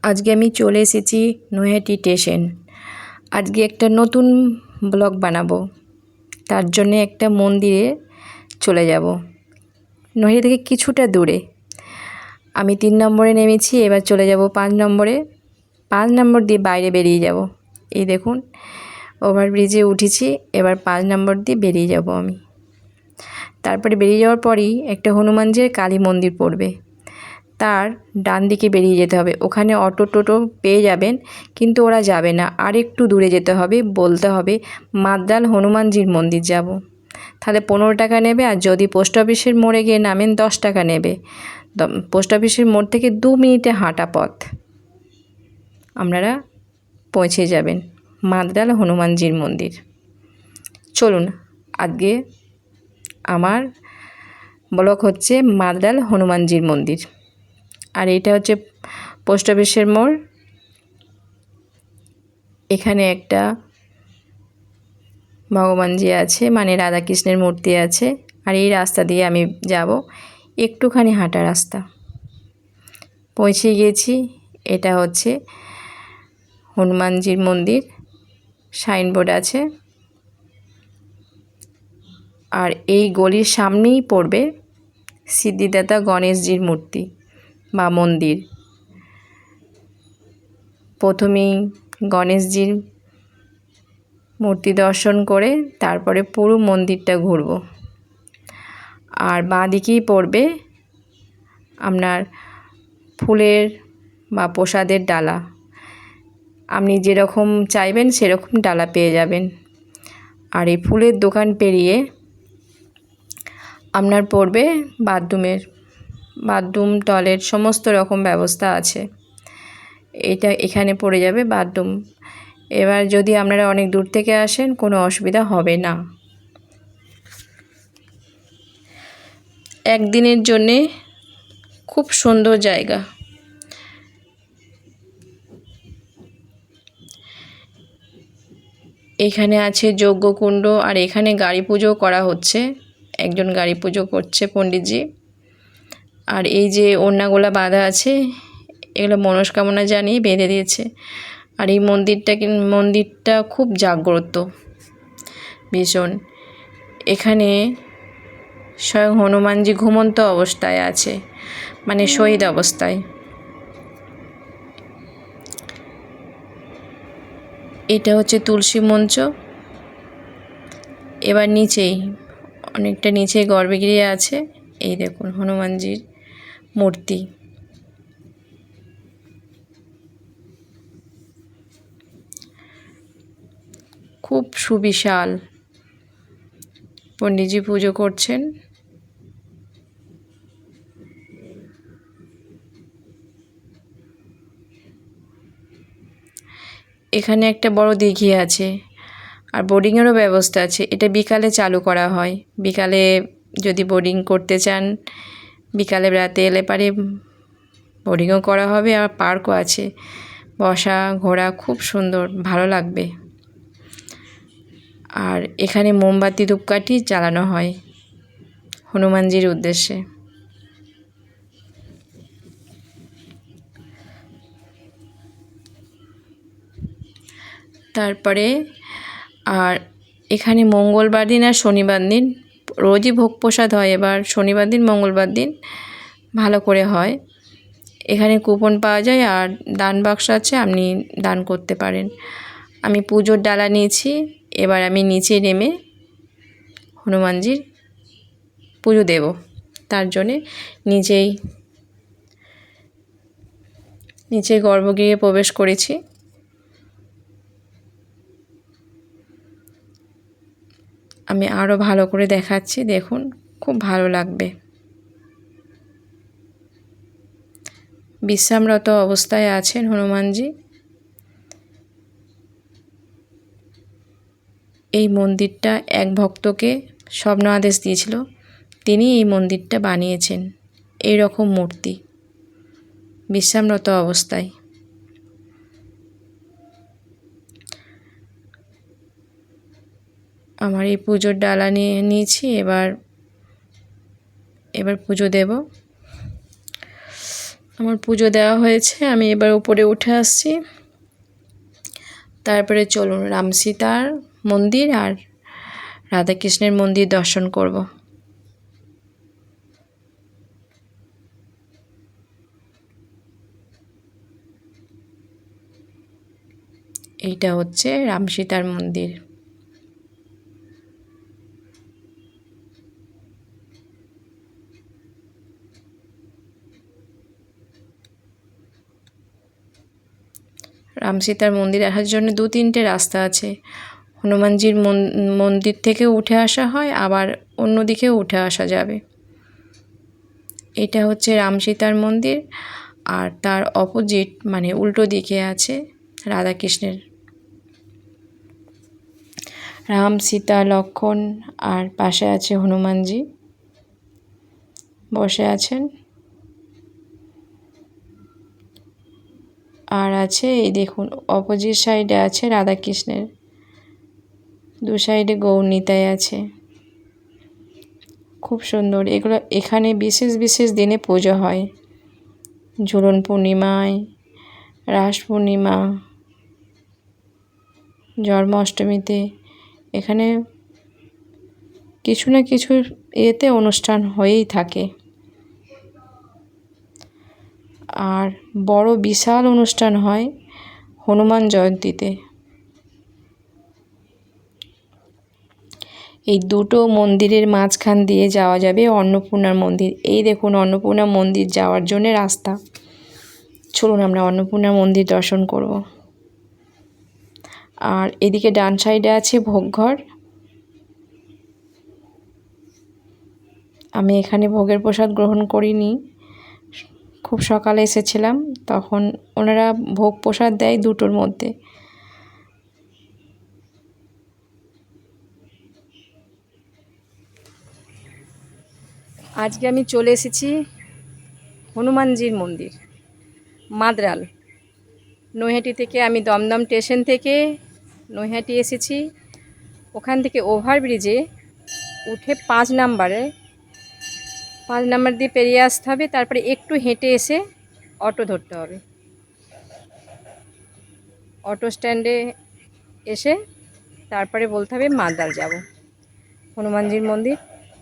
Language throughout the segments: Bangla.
আজকে আমি চলে এসেছি নৈহাটি স্টেশন। আজকে একটা নতুন ব্লগ বানাবো, তার জন্য একটা মন্দিরে চলে যাব। নৈহাটি থেকে কিছুটা দূরে। আমি 3 নম্বরে নেমেছি, এবার চলে যাব 5 নম্বরে। 5 নম্বর দিয়ে বাইরে বেরিয়ে যাব। এই দেখুন, ওভারব্রিজে উঠেছি, এবার 5 নম্বর দিয়ে বেরিয়ে যাব আমি। তারপরে বেরিয়ে যাওয়ার পরই একটা হনুমানজির কালী মন্দির পড়বে, তার ডান দিকে বেরিয়ে যেতে হবে। ওখানে অটো টোটো পেয়ে যাবেন, কিন্তু ওরা যাবে না, আর একটু দূরে যেতে হবে। বলতে হবে মাদ্রাল হনুমানজির মন্দির যাব, তাহলে 15 টাকা নেবে। আর যদি পোস্ট অফিসের মোড়ে গিয়ে নামেন 10 টাকা নেবে। পোস্ট অফিসের মোড় থেকে 2 মিনিটে হাঁটা পথ আপনারা পৌঁছে যাবেন মাদ্রাল হনুমানজির মন্দির। চলুন, আজকে আমার ব্লগ হচ্ছে মাদ্রাল হনুমানজির মন্দির। আর এইটা হচ্ছে পোস্ট অফিসের মোড়। এখানে একটা ভগবানজি আছে, মানে রাধাকৃষ্ণের মূর্তি আছে। আর এই রাস্তা দিয়ে আমি যাব, একটুখানি হাঁটা রাস্তা। পৌঁছে গিয়েছি। এটা হচ্ছে হনুমানজির মন্দির, সাইনবোর্ড আছে। আর এই গলির সামনেই পড়বে সিদ্ধিদাতা গণেশজির মূর্তি বা মন্দির। প্রথমেই গণেশজির মূর্তি দর্শন করে তারপরে পুরো মন্দিরটা ঘুরব। আর বাঁ দিকেই পড়বে আপনার ফুলের বা প্রসাদের ডালা। আপনি যেরকম চাইবেন সেরকম ডালা পেয়ে যাবেন। আর এই ফুলের দোকান পেরিয়ে আপনার পড়বে বাথরুম টয়লেট সমস্ত রকম ব্যবস্থা আছে। এখানে পড়ে যাবে বাথরুম। এবার যদি আপনারা অনেক দূর থেকে আসেন, কোনো অসুবিধা হবে না। একদিনের জন্যে খুব সুন্দর জায়গা। এখানে আছে যজ্ঞকুণ্ড, আর এখানে গাড়ি পুজো করা হচ্ছে। একজন গাড়ি পুজো করছে, পণ্ডিতজি। আর এই যে ওড়নাগুলা বাঁধা আছে, এগুলো মনস্কামনা জানিয়ে বেঁধে দিয়েছে। আর এই মন্দিরটা খুব জাগ্রত ভীষণ। এখানে স্বয়ং হনুমানজি ঘুমন্ত অবস্থায় আছে, মানে শহীদ অবস্থায়। এটা হচ্ছে তুলসী মঞ্চ। এবার অনেকটা নিচে গর্ভগৃহ আছে। এই দেখুন হনুমানজির মূর্তি। খুব সুবিশাল। পণ্ডিতজি পুজো করছেন। এখানে একটা বড় দিঘি আছে, আর বোর্ডিংয়েরও ব্যবস্থা আছে। এটা বিকালে চালু করা হয়। বিকালে যদি বোর্ডিং করতে চান, বিকালে রাতে এলে পারে বোর্ডিংও করা হবে। আর পার্কও আছে, বসা ঘোরা খুব সুন্দর, ভালো লাগবে। আর এখানে মোমবাতি ধূপকাঠি জ্বালানো হয় হনুমানজির উদ্দেশ্যে। তারপরে আর এখানে মঙ্গলবার দিন আর শনিবার দিন রোজই ভোগ প্রসাদ হয়। এবার শনিবার দিন মঙ্গলবার দিন ভালো করে হয়। এখানে কুপন পাওয়া যায়, আর দান বাক্স আছে, আপনি দান করতে পারেন। আমি পুজোর ডালা নিয়েছি। এবার আমি নিচে নেমে হনুমানজির পুজো দেব, তার জন্যে নিচে গর্ভগৃহে প্রবেশ করেছি। আমি আরও ভালো করে দেখাচ্ছি, দেখুন, খুব ভালো লাগবে। বিশ্রামরত অবস্থায় আছেন হনুমানজি। এই মন্দিরটা এক ভক্তকে স্বপ্ন আদেশ দিয়েছিল, তিনি এই মন্দিরটা বানিয়েছেন। এই রকম মূর্তি বিশ্রামরত অবস্থায়। আমার এই পুজোর ডালা নিয়েছি। এবার পুজো দেব। আমার পুজো দেওয়া হয়েছে, আমি এবার উপরে উঠে আসছি। তারপরে চলুন রাম সীতার মন্দির আর রাধাকৃষ্ণের মন্দির দর্শন করব। এইটা হচ্ছে রাম সীতার মন্দির। রাম সীতার মন্দির আসার জন্য 2-3টে রাস্তা আছে। হনুমানজির মন্দির থেকেও উঠে আসা হয়, আবার অন্য দিকেও উঠে আসা যাবে। এটা হচ্ছে রাম সীতার মন্দির, আর তার অপোজিট মানে উল্টো দিকে আছে রাধাকৃষ্ণের। রাম সীতা লক্ষ্মণ আর পাশে আছে হনুমানজি বসে আছেন। আর আছে এই দেখুন অপোজিট সাইডে আছে রাধাকৃষ্ণের, 2 সাইডে গৌরনিতাই আছে। খুব সুন্দর এগুলো। এখানে বিশেষ বিশেষ দিনে পুজো হয়, ঝুলন পূর্ণিমায়, রাস পূর্ণিমা, জন্মাষ্টমীতে। এখানে কিছু না কিছু এতে অনুষ্ঠান হয়েই থাকে। আর বড় বিশাল অনুষ্ঠান হয় হনুমান জয়ন্তীতে। এই দুটো মন্দিরের মাঝখান দিয়ে যাওয়া যাবে অন্নপূর্ণার মন্দির। এই দেখুন অন্নপূর্ণা মন্দির যাওয়ার জন্য রাস্তা। চলুন আমরা অন্নপূর্ণা মন্দির দর্শন করব। আর এদিকে ডান সাইডে আছে ভোগঘর। আমি এখানে ভোগের প্রসাদ গ্রহণ করিনি, খুব সকালে এসেছিলাম, তখন ওনারা ভোগ প্রসাদ দেয় দুটোর মধ্যে। আজকে আমি চলে এসেছি হনুমানজির মন্দির, মাদ্রাল। নৈহাটি থেকে আমি দমদম স্টেশন থেকে নৈহাটি এসেছি। ওখান থেকে ওভারব্রিজে উঠে 5 নাম্বার দিয়ে পেরিয়ে আসতে হবে। তারপরে একটু হেঁটে এসে অটো ধরতে হবে। অটো স্ট্যান্ডে এসে তারপরে বলতে হবে মাদ্রাল যাব। হনুমানজির মন্দির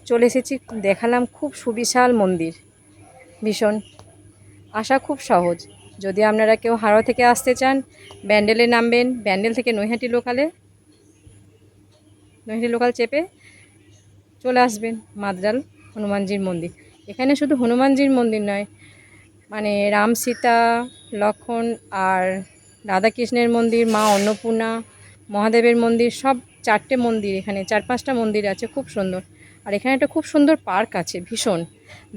চলে এসেছি, দেখালাম। খুব সুবিশাল মন্দির, ভীষণ। আসা খুব সহজ। যদি আপনারা কেউ হাওড়া থেকে আসতে চান, ব্যান্ডেলে নামবেন, ব্যান্ডেল থেকে নৈহাটি লোকাল চেপে চলে আসবেন মাদ্রাল হনুমানজির মন্দির। এখানে শুধু হনুমানজির মন্দির নয়, মানে রাম সীতা লক্ষ্মণ আর রাধাকৃষ্ণের মন্দির, মা অন্নপূর্ণা, মহাদেবের মন্দির, সব 4টে মন্দির, এখানে 4-5টা মন্দির আছে, খুব সুন্দর। আর এখানে একটা খুব সুন্দর পার্ক আছে, ভীষণ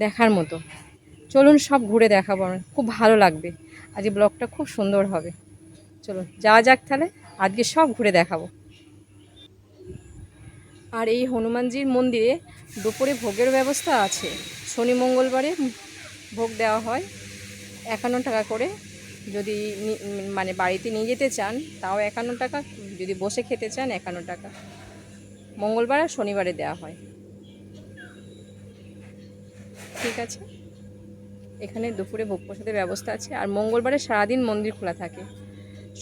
দেখার মতো। চলুন সব ঘুরে দেখাবো, আমার খুব ভালো লাগবে। আজকে ব্লগটা খুব সুন্দর হবে। চলুন যাওয়া যাক তাহলে, আজকে সব ঘুরে দেখাবো। আর এই হনুমানজির মন্দিরে দুপুরে ভোগের ব্যবস্থা আছে। শনি মঙ্গলবারে ভোগ দেওয়া হয় 51 টাকা করে। যদি মানে বাড়িতে নিয়ে যেতে চান তাও 51 টাকা, যদি বসে খেতে চান 51 টাকা। মঙ্গলবার আর শনিবারে দেওয়া হয়। ঠিক আছে, এখানে দুপুরে ভোগ প্রসাদের ব্যবস্থা আছে। আর মঙ্গলবারে সারাদিন মন্দির খোলা থাকে।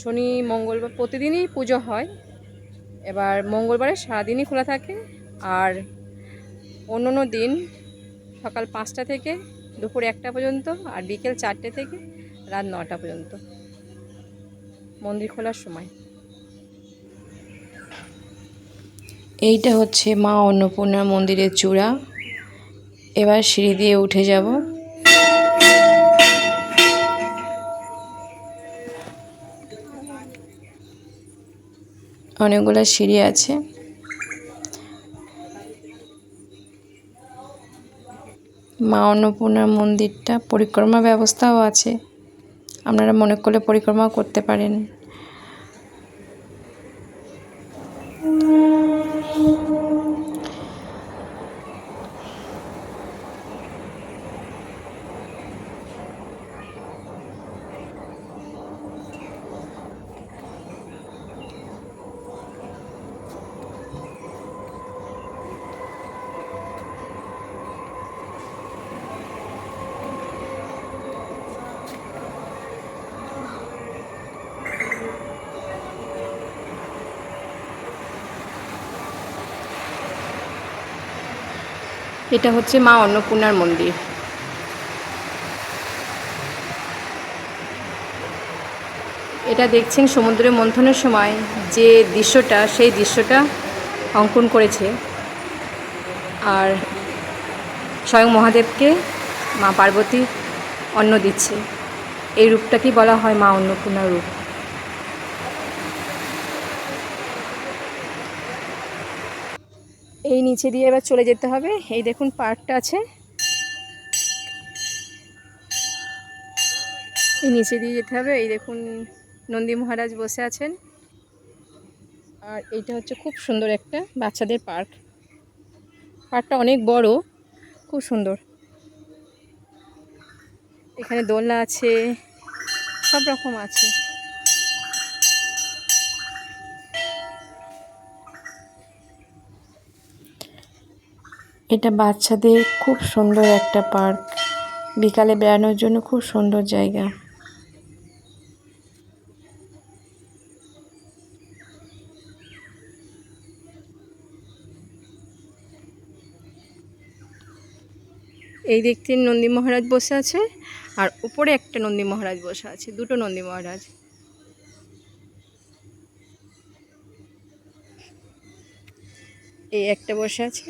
শনি মঙ্গলবার প্রতিদিনই পুজো হয়, এবার মঙ্গলবারে সারাদিনই খোলা থাকে। আর অন্য দিন সকাল 5টা থেকে দুপুর 1টা পর্যন্ত, আর বিকেল 4টে থেকে রাত 9টা পর্যন্ত মন্দির খোলার সময়। এইটা হচ্ছে মা অন্নপূর্ণা মন্দিরের চূড়া। এবার সিঁড়ি দিয়ে উঠে যাব। অনেকগুলো সিঁড়ি আছে। মা অন্নপূর্ণার মন্দিরটা পরিক্রমা ব্যবস্থাও আছে, আপনারা মনে করলে পরিক্রমা করতে পারেন। এটা হচ্ছে মা অন্নপূর্ণার মন্দির। এটা দেখছেন সমুদ্রে মন্থনের সময় যে দৃশ্যটা, সেই দৃশ্যটা অঙ্কন করেছে। আর স্বয়ং মহাদেবকে মা পার্বতী অন্ন দিচ্ছে। এই রূপটাকেই বলা হয় মা অন্নপূর্ণার রূপ। এই নিচে দিয়ে এবার চলে যেতে হবে। এই দেখুন পার্কটা আছে, এই নিচে দিয়ে যেতে হবে। এই দেখুন নন্দী মহারাজ বসে আছেন। আর এইটা হচ্ছে খুব সুন্দর একটা বাচ্চাদের পার্ক। পার্কটা অনেক বড়, খুব সুন্দর। এখানে দোলনা আছে, সব রকম আছে। এটা বাচ্চাদের খুব সুন্দর একটা পার্ক, বিকালে বেড়ানোর জন্য খুব সুন্দর জায়গা। এই দেখতেন নন্দী মহারাজ বসে আছে, আর উপরে একটা নন্দী মহারাজ বসে আছে, দুটো নন্দী মহারাজ। এই একটা বসে আছে।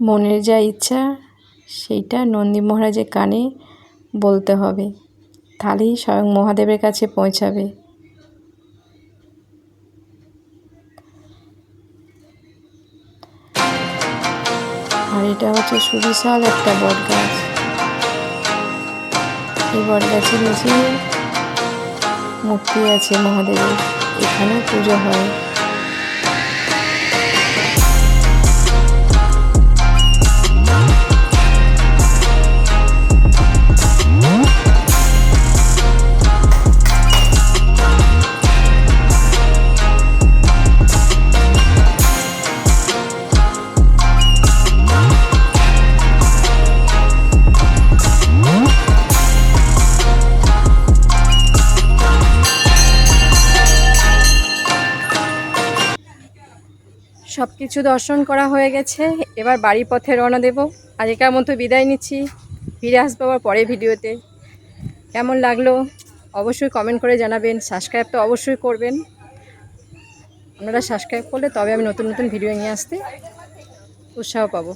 মনের যা ইচ্ছা সেইটা নন্দী মহারাজের কানে বলতে হবে, তাহলেই স্বয়ং মহাদেবের কাছে পৌঁছাবে। আর এটা হচ্ছে সুবিশাল একটা বট গাছ। এই বট গাছের নিচে মূর্তি আছে মহাদেবের, এখানেও পুজো হয়। সব কিছু দর্শন করা হয়ে গেছে, এবার বাড়ির পথে রওনা দেব। আজকের মতো বিদায় নিচ্ছি, ফিরে আসবো আবার পরের ভিডিওতে। কেমন লাগলো অবশ্যই কমেন্ট করে জানাবেন, সাবস্ক্রাইব তো অবশ্যই করবেন। আপনারা সাবস্ক্রাইব করলে তবে আমি নতুন নতুন ভিডিও নিয়ে আসতে উৎসাহ পাবো।